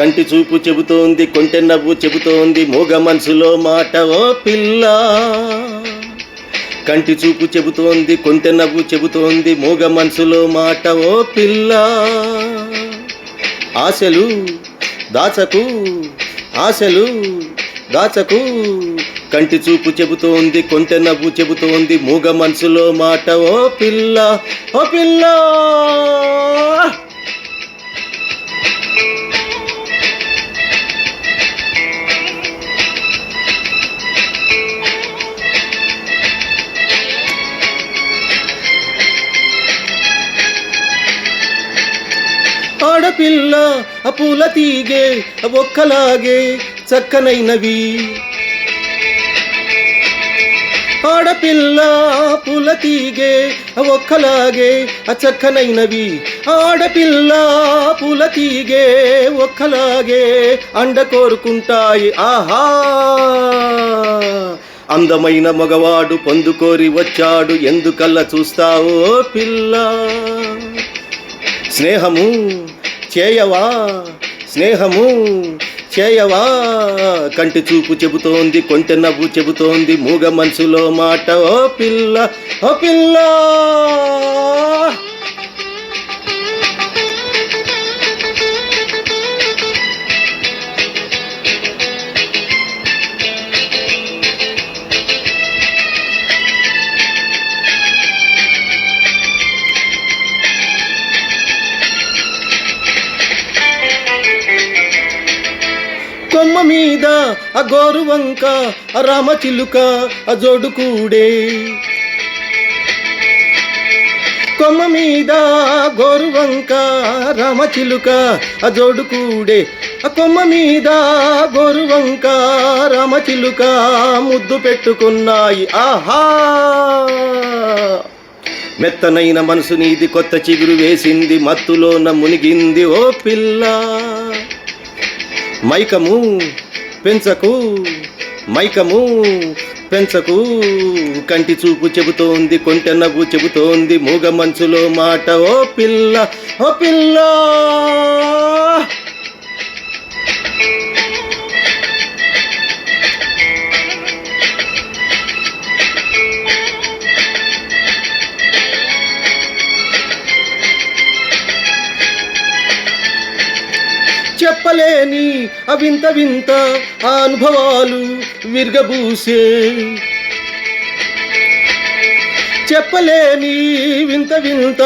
కంటి చూపు చెబుతోంది, కొంటె నవ్వు చెబుతోంది, మూగ మనసులో మాట ఓ పిల్ల. కంటి చూపు చెబుతోంది, కొంటె నవ్వు చెబుతోంది, మూగ మనసులో మాట ఓ పిల్ల. ఆశలు దాచకు, ఆశలు దాచకు, కంటి చూపు చెబుతోంది, కొంటె నవ్వు చెబుతోంది, మూగ మనసులో మాట ఓ పిల్ల, ఓ పిల్ల. ఆడపిల్ల పూల తీగే ఒక్కలాగే చక్కనైనవి, ఆడపిల్ల పూల తీగే ఒక్కలాగే చక్కనైనవి, ఆడపిల్ల పూల తీగే ఒక్కలాగే అండ కోరుకుంటాయి. ఆహా, అందమైన మగవాడు పొందుకోరి వచ్చాడు, ఎందుకల్లా చూస్తావో పిల్ల. స్నేహము చేయవా, స్నేహము చేయవా, కంటి చూపు చెబుతోంది, కొంటె నవ్వు చెబుతోంది, మూగ మనసులో మాట ఓ పిల్ల, ఓ పిల్ల. కొమ్మ మీద గోరు వంక రామచిలుక జోడు కూడే, కొమ్మ మీద గోరు వంక రామచిలుక జోడు కూడే, కొమ్మ మీద గోరు వంక రామచిలుక ముద్దు పెట్టుకున్నాయి. ఆహా, మెత్తనైన మనసు నీది, కొత్త చిగురు వేసింది, మత్తులోన మునిగింది ఓ పిల్ల. మైకము పెంచకు, మైకము పెంచకు, కంటి చూపు చెబుతోంది, కొంటె నవ్వు చెబుతోంది, మూగ మనసులో మాట ఓ పిల్ల, ఓ పిల్ల. చెప్పలేని వింత వింత అనుభవాలు విరగబూసే, చెప్పలేని వింత వింత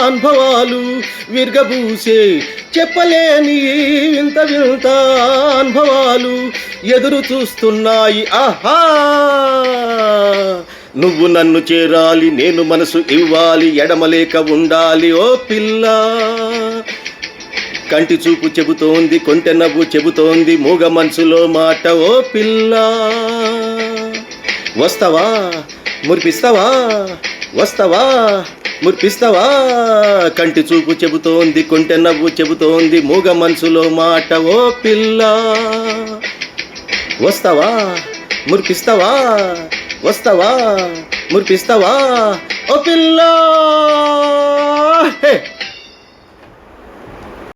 అనుభవాలు విరగబూసే, చెప్పలేని వింత వింత అనుభవాలు ఎదురు చూస్తున్నాయి. ఆహా, నువ్వు నన్ను చేరాలి, నేను మనసు ఇవ్వాలి, ఎడమలేక ఉండాలి ఓ పిల్ల. కంటి చూపు చెబుతోంది, కొంటె నవ్వు చెబుతోంది, మూగ మనసులో మాట ఓ పిల్ల. వస్తావా మురిపిస్తావా, వస్తావా మురిపిస్తావా, కంటి చూపు చెబుతోంది, కొంటె నవ్వు చెబుతోంది, మూగ మనసులో మాట ఓ పిల్ల. వస్తావా మురిపిస్తావా, వస్తావా మురిపిస్తావా ఓ పిల్ల.